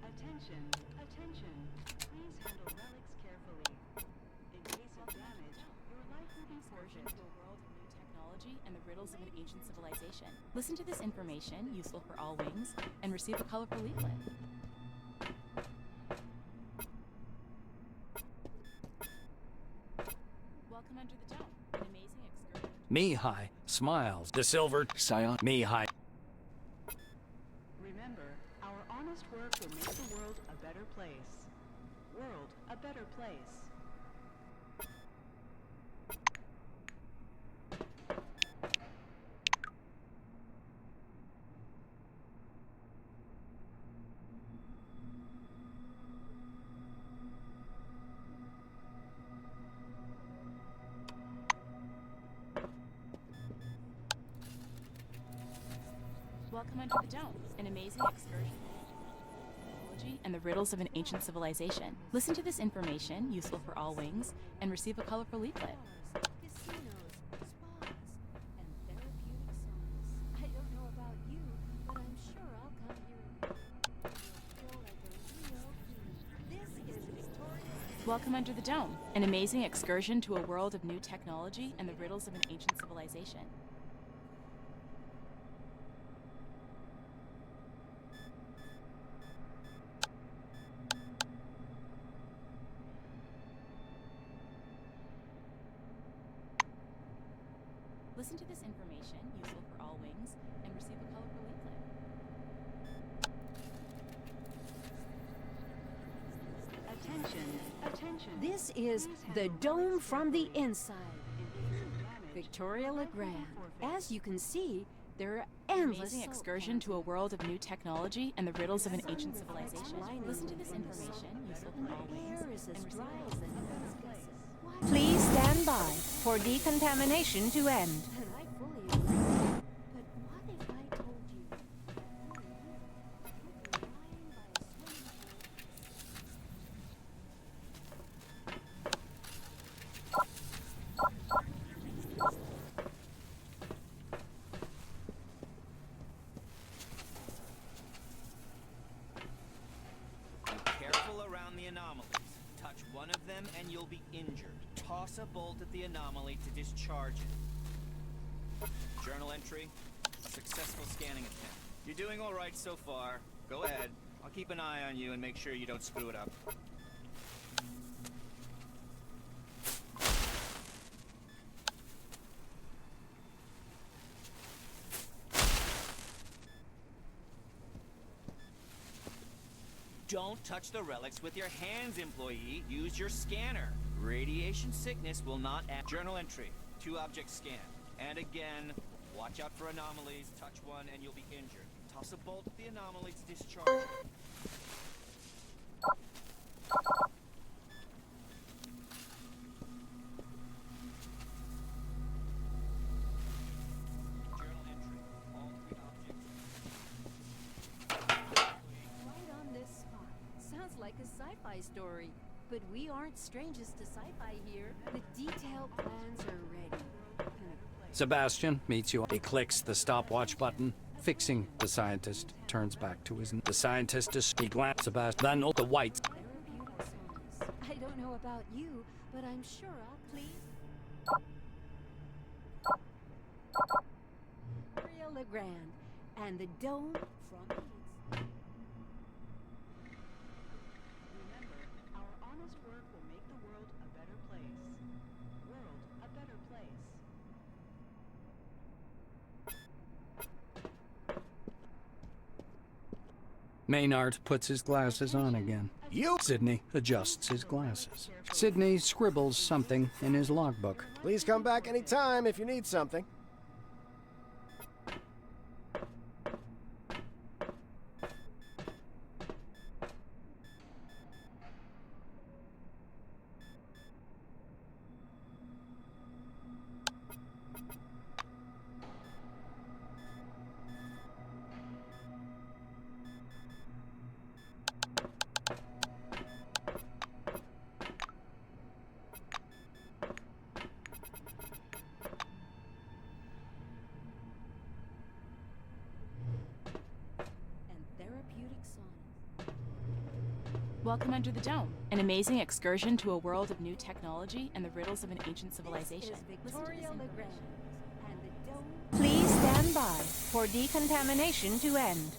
Attention, attention. Please handle relics carefully. In case of damage, your life will be forfeit. To a world of new technology and the riddles of an ancient civilization. Listen to this information, useful for all wings, and receive a colorful leaflet. Welcome under the dome, an amazing excursion. Mihai smiles. The silver scion. Mihai. Remember, our honest work will make the world a better place. World a better place. Welcome under the dome, an amazing excursion technology and the riddles of an ancient civilization. Listen to this information, useful for all wings, and receive a colorful leaflet. Bars, casinos, spas, and therapeutic saunas. I don't know about you, but I'm sure I'll come here and feel like a real king. This is Victoria. Welcome under the dome, an amazing excursion to a world of new technology and the riddles of an ancient civilization. Listen to this information, useful for all wings, and receive a colorful leaflet. Attention, attention. This is Please the handle dome relics from the carefully. inside. In case of damage, Victoria your life will be Legrand. forfeit. As you can see, there are An endless amazing salt excursion to a pans. world of new technology and the riddles of an ancient Sun reflects civilization. lining Listen to this from the sun. information, useful And for all the wings, air is and as receive dry a as the colorful hibiscus. leaflet. Please stand by for decontamination to end. And I fully agree. But what if I told you that you could be lying by a swimming pool? Be careful around the anomalies. Touch one of them and you'll be injured. Toss a bolt at the anomaly to discharge it. Journal entry, a successful scanning attempt. You're doing all right so far. Go ahead. I'll keep an eye on you and make sure you don't screw it up. Don't touch the relics with your hands, employee. Use your scanner. Radiation sickness will not add. Journal entry. 2 objects scanned. And again, watch out for anomalies. Touch one and you'll be injured. Toss a bolt at the anomaly to discharge it. Journal entry. All 3 objects. Right on this spot. Sounds like a sci-fi story. But we aren't strangers to sci-fi here. The detailed plans are ready. Sebastian meets you. He clicks the stopwatch button. Fixing the scientist turns back to his. The scientist is. He glances Sebastian. Then the whites. Therapeutic saunas. I don't know about you, but I'm sure I'll please. Real Legrand and the dome from the inside. Remember, our Maynard puts his glasses on again. Sidney adjusts his glasses. Sidney scribbles something in his logbook. Please come back anytime if you need something. Welcome Under the Dome, an amazing excursion to a world of new technology and the riddles of an ancient civilization. Please stand by for decontamination to end.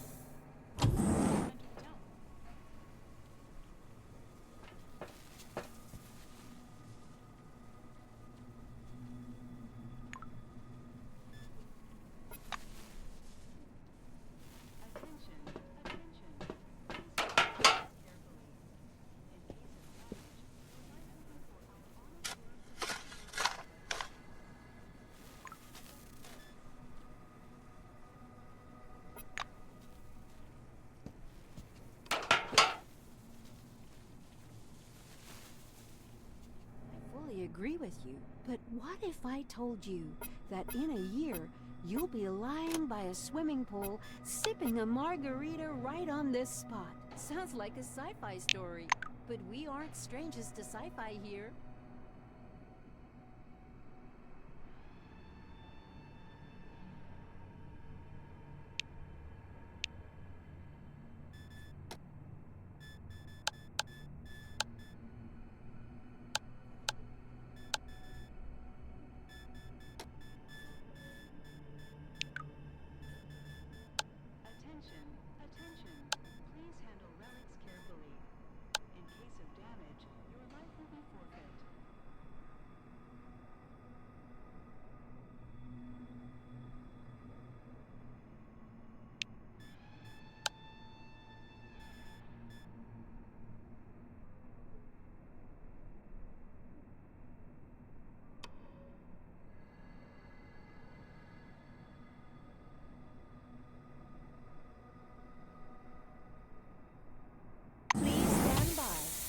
Agree with you, but what if I told you that in a year you'll be lying by a swimming pool sipping a margarita right on this spot? Sounds like a sci-fi story, but we aren't strangers to sci-fi here.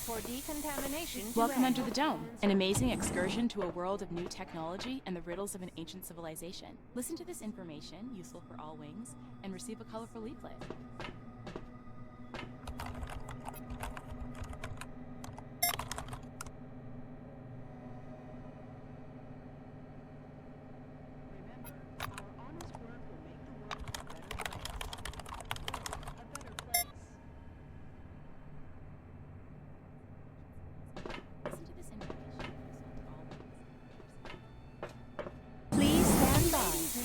For decontamination to Welcome end. Under the Dome, an amazing excursion to a world of new technology and the riddles of an ancient civilization. Listen to this information, useful for all wings, and receive a colorful leaflet.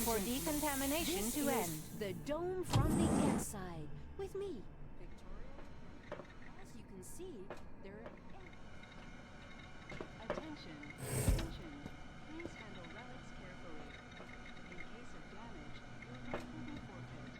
For decontamination to end. The dome from the inside. With me, Victoria. As you can see, there are... Attention. Attention. Please handle relics carefully. In case of damage, your life will be forfeit.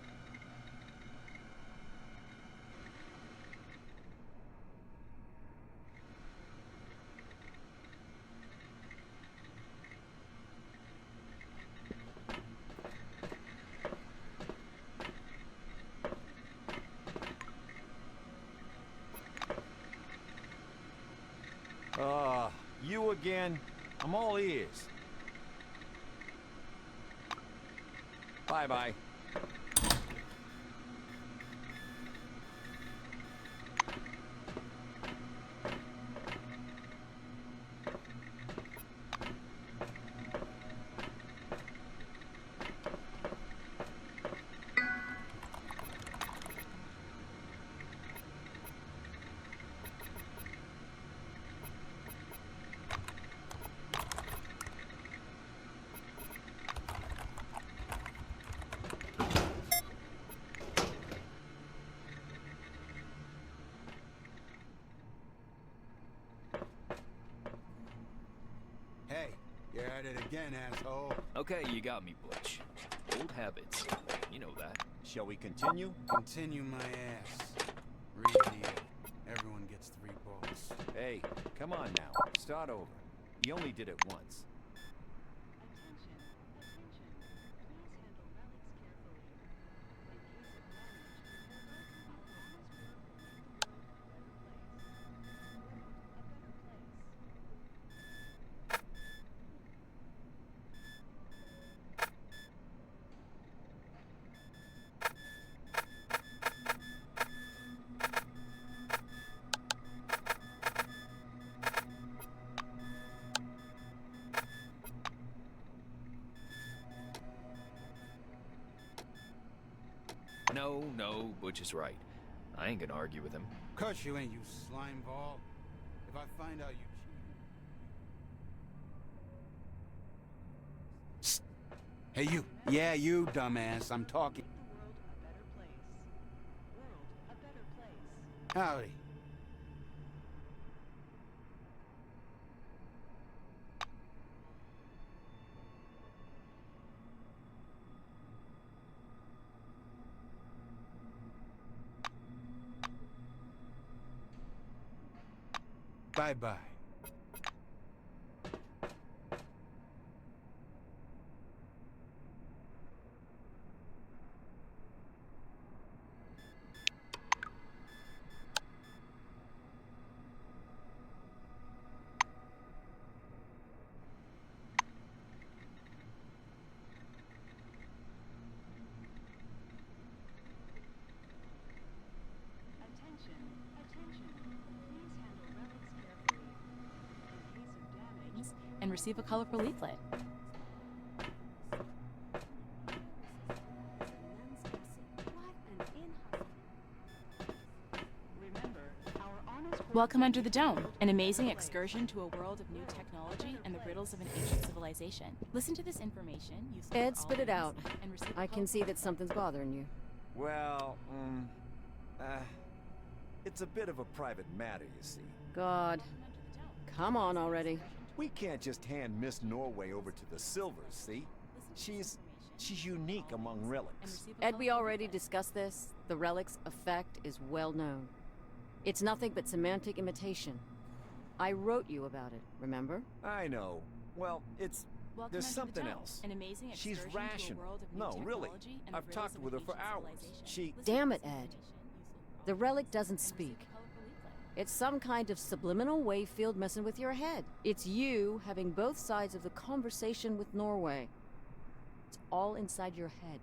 You again? I'm all ears. Bye-bye. Hey, you're at it again, asshole. Okay, you got me, Butch. Old habits. You know that. Shall we continue? Continue my ass. Read the everyone gets 3 balls. Hey, come on now. Start over. You only did it once. No, Butch is right. I ain't gonna argue with him. Cuss you ain't, you slime ball. If I find out you cheated... Hey, you. Yeah, you, dumbass. I'm talking. Howdy. Bye-bye. And receive a colorful leaflet. Welcome Under the Dome, an amazing excursion to a world of new technology and the riddles of an ancient civilization. Listen to this information. Ed, spit it out. I can see that something's bothering you. Well, it's a bit of a private matter, you see. God. Come on already. We can't just hand Miss Norway over to the Silvers, see? She's unique among relics. Ed, we already discussed this. The relic's effect is well known. It's nothing but semantic imitation. I wrote you about it, remember? I know. Well, there's something else. She's rational. No, really. I've talked with her for hours. Damn it, Ed. The relic doesn't speak. It's some kind of subliminal wave field messing with your head. It's you having both sides of the conversation with Norway. It's all inside your head.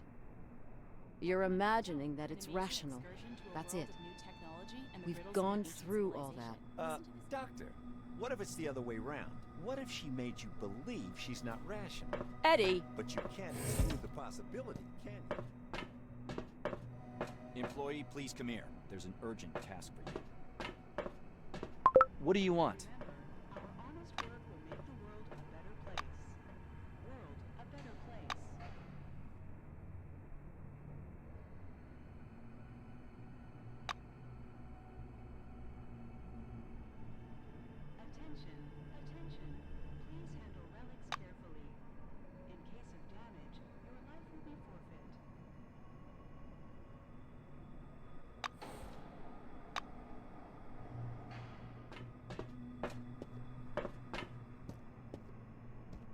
You're imagining that it's rational. That's it. We've gone through all that. Doctor, what if it's the other way round? What if she made you believe she's not rational? Eddie! But you can't exclude the possibility, can you? Employee, please come here. There's an urgent task for you. What do you want?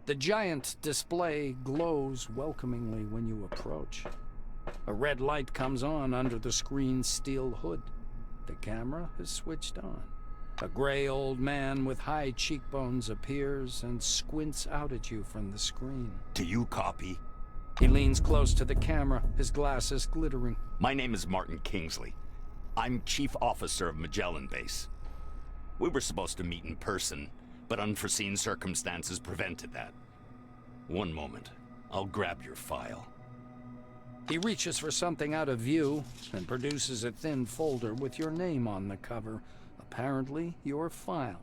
The giant display glows welcomingly when you approach. A red light comes on under the screen's steel hood. The camera is switched on. A gray old man with high cheekbones appears and squints out at you from the screen. Do you copy? He leans close to the camera, his glasses glittering. My name is Martin Kingsley. I'm Chief Officer of Magellan Base. We were supposed to meet in person, but unforeseen circumstances prevented that. One moment. I'll grab your file. He reaches for something out of view and produces a thin folder with your name on the cover. Apparently, your file.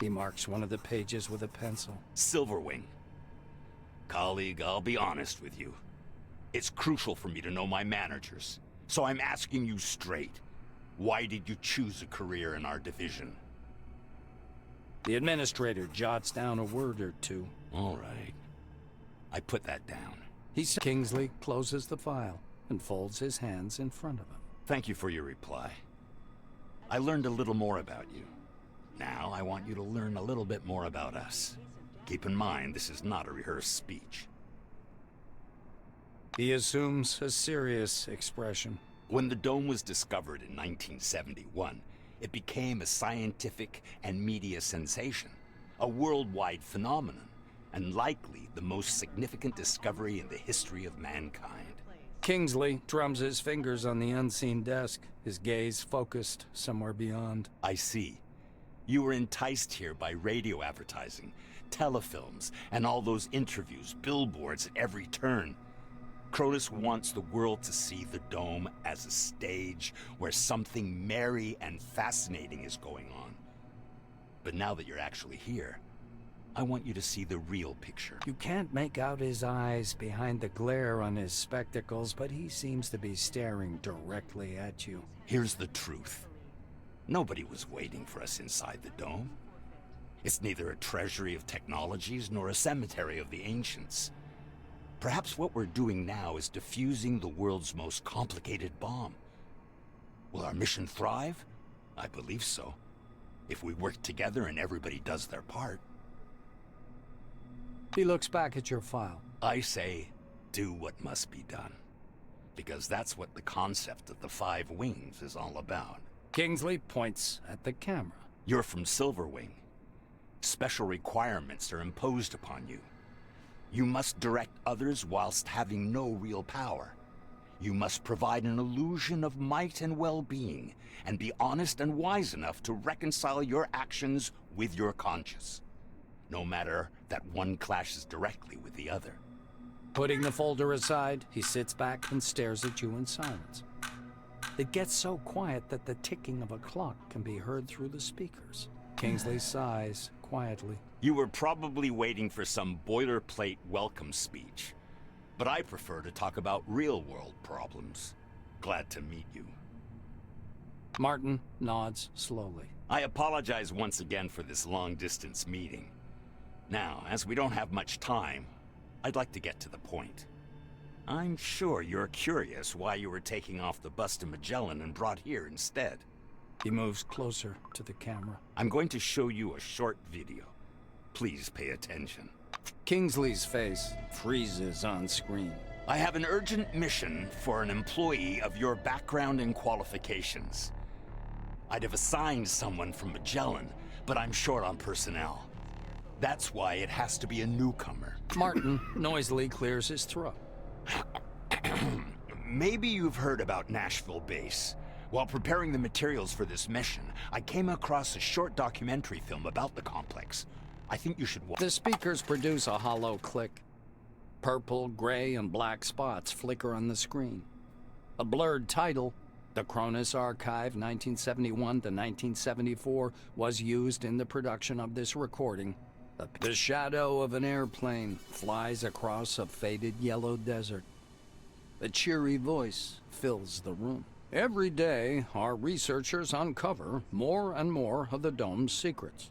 He marks one of the pages with a pencil. Silverwing. Colleague, I'll be honest with you. It's crucial for me to know my managers. So I'm asking you straight. Why did you choose a career in our division? The administrator jots down a word or two. All right. I put that down. Kingsley closes the file and folds his hands in front of him. Thank you for your reply. I learned a little more about you. Now I want you to learn a little bit more about us. Keep in mind, this is not a rehearsed speech. He assumes a serious expression. When the dome was discovered in 1971, it became a scientific and media sensation, a worldwide phenomenon, and likely the most significant discovery in the history of mankind. Kingsley drums his fingers on the unseen desk, his gaze focused somewhere beyond. I see. You were enticed here by radio advertising, telefilms, and all those interviews, billboards at every turn. Cronus wants the world to see the dome as a stage where something merry and fascinating is going on. But now that you're actually here, I want you to see the real picture. You can't make out his eyes behind the glare on his spectacles, but he seems to be staring directly at you. Here's the truth. Nobody was waiting for us inside the dome. It's neither a treasury of technologies nor a cemetery of the ancients. Perhaps what we're doing now is defusing the world's most complicated bomb. Will our mission thrive? I believe so. If we work together and everybody does their part. He looks back at your file. I say, do what must be done. Because that's what the concept of the 5 wings is all about. Kingsley points at the camera. You're from Silver Wing. Special requirements are imposed upon you. You must direct others whilst having no real power. You must provide an illusion of might and well-being, and be honest and wise enough to reconcile your actions with your conscience, no matter that one clashes directly with the other. Putting the folder aside, he sits back and stares at you in silence. It gets so quiet that the ticking of a clock can be heard through the speakers. Kingsley sighs quietly. You were probably waiting for some boilerplate welcome speech, but I prefer to talk about real-world problems. Glad to meet you. Martin nods slowly. I apologize once again for this long-distance meeting. Now, as we don't have much time, I'd like to get to the point. I'm sure you're curious why you were taking off the bus to Magellan and brought here instead. He moves closer to the camera. I'm going to show you a short video. Please pay attention. Kingsley's face freezes on screen. I have an urgent mission for an employee of your background and qualifications. I'd have assigned someone from Magellan, but I'm short on personnel. That's why it has to be a newcomer. Martin noisily clears his throat. Maybe you've heard about Nashville Base. While preparing the materials for this mission, I came across a short documentary film about the complex. I think you should watch. The speakers produce a hollow click. Purple, gray, and black spots flicker on the screen. A blurred title, The Cronus Archive 1971 to 1974, was used in the production of this recording. The shadow of an airplane flies across a faded yellow desert. A cheery voice fills the room. Every day, our researchers uncover more and more of the dome's secrets.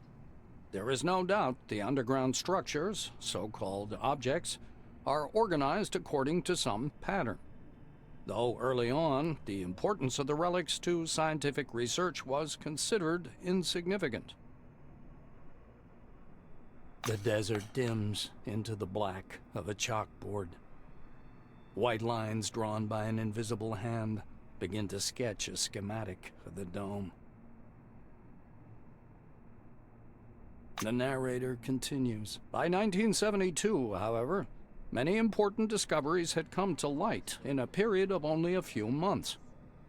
There is no doubt the underground structures, so-called objects, are organized according to some pattern. Though early on, the importance of the relics to scientific research was considered insignificant. The desert dims into the black of a chalkboard. White lines drawn by an invisible hand begin to sketch a schematic of the dome. The narrator continues. By 1972, however, many important discoveries had come to light in a period of only a few months,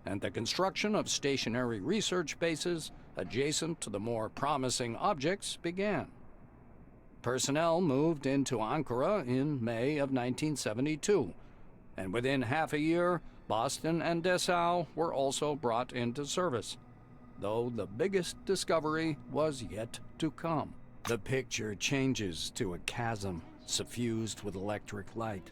and the construction of stationary research bases adjacent to the more promising objects began. Personnel moved into Ankara in May of 1972, and within half a year, Boston and Dessau were also brought into service, though the biggest discovery was yet to come. The picture changes to a chasm suffused with electric light,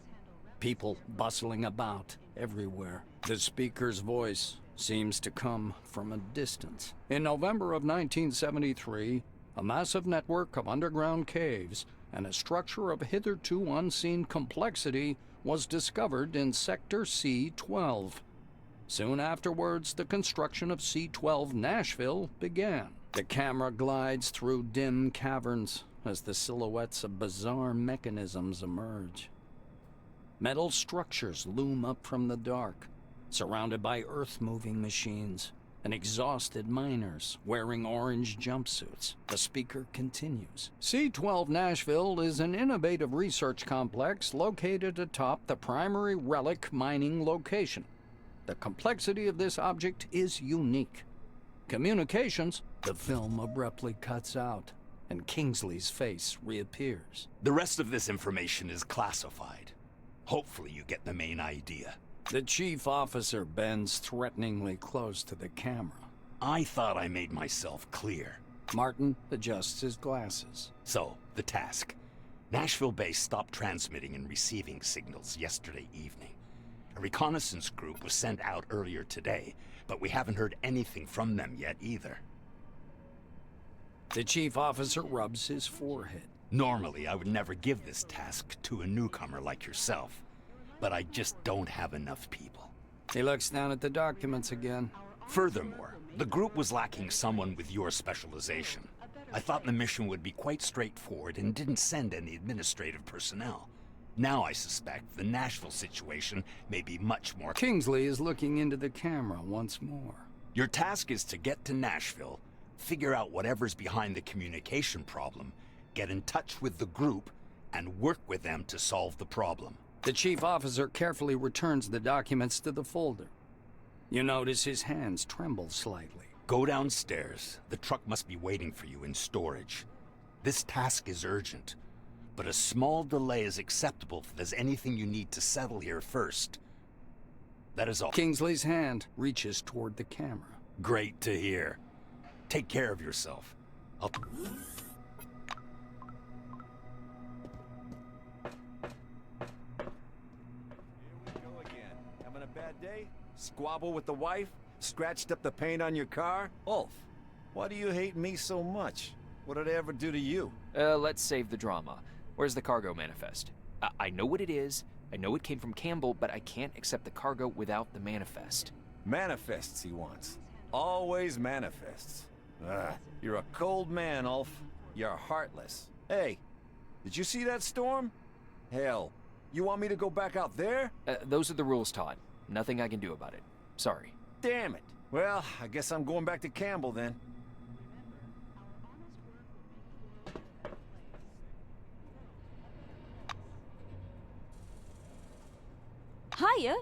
people bustling about everywhere. The speaker's voice seems to come from a distance. In November of 1973, a massive network of underground caves and a structure of hitherto unseen complexity was discovered in Sector C-12. Soon afterwards, the construction of C-12 Nashville began. The camera glides through dim caverns as the silhouettes of bizarre mechanisms emerge. Metal structures loom up from the dark, surrounded by earth-moving machines and exhausted miners wearing orange jumpsuits. The speaker continues. C-12 Nashville is an innovative research complex located atop the primary relic mining location. The complexity of this object is unique. Communications. The film abruptly cuts out, and Kingsley's face reappears. The rest of this information is classified. Hopefully you get the main idea. The chief officer bends threateningly close to the camera. I thought I made myself clear. Martin adjusts his glasses. So, the task. Nashville base stopped transmitting and receiving signals yesterday evening. A reconnaissance group was sent out earlier today, but we haven't heard anything from them yet either. The chief officer rubs his forehead. Normally, I would never give this task to a newcomer like yourself, but I just don't have enough people. He looks down at the documents again. Furthermore, the group was lacking someone with your specialization. I thought the mission would be quite straightforward and didn't send any administrative personnel. Now I suspect the Nashville situation may be much more... Kingsley is looking into the camera once more. Your task is to get to Nashville, figure out whatever's behind the communication problem, get in touch with the group, and work with them to solve the problem. The chief officer carefully returns the documents to the folder. You notice his hands tremble slightly. Go downstairs. The truck must be waiting for you in storage. This task is urgent, but a small delay is acceptable if there's anything you need to settle here first. That is all. Kingsley's hand reaches toward the camera. Great to hear. Take care of yourself. I'll... Bad day? Squabble with the wife? Scratched up the paint on your car? Ulf, why do you hate me so much? What did I ever do to you? Let's save the drama. Where's the cargo manifest? I know what it is. I know it came from Campbell, but I can't accept the cargo without the manifest. Manifests he wants. Always manifests. You're a cold man, Ulf. You're heartless. Hey, did you see that storm? Hell, you want me to go back out there? Those are the rules, Todd. Nothing I can do about it. Sorry. Damn it. Well, I guess I'm going back to Campbell then. Hiya!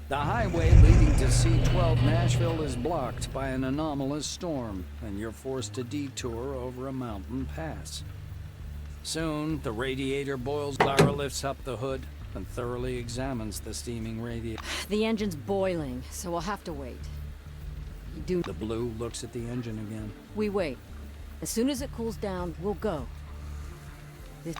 The highway leading to C-12 Nashville is blocked by an anomalous storm, and you're forced to detour over a mountain pass. Soon, the radiator boils. Lara lifts up the hood and thoroughly examines the steaming radiator. The engine's boiling, so we'll have to wait. The Blue looks at the engine again. We wait. As soon as it cools down, we'll go. This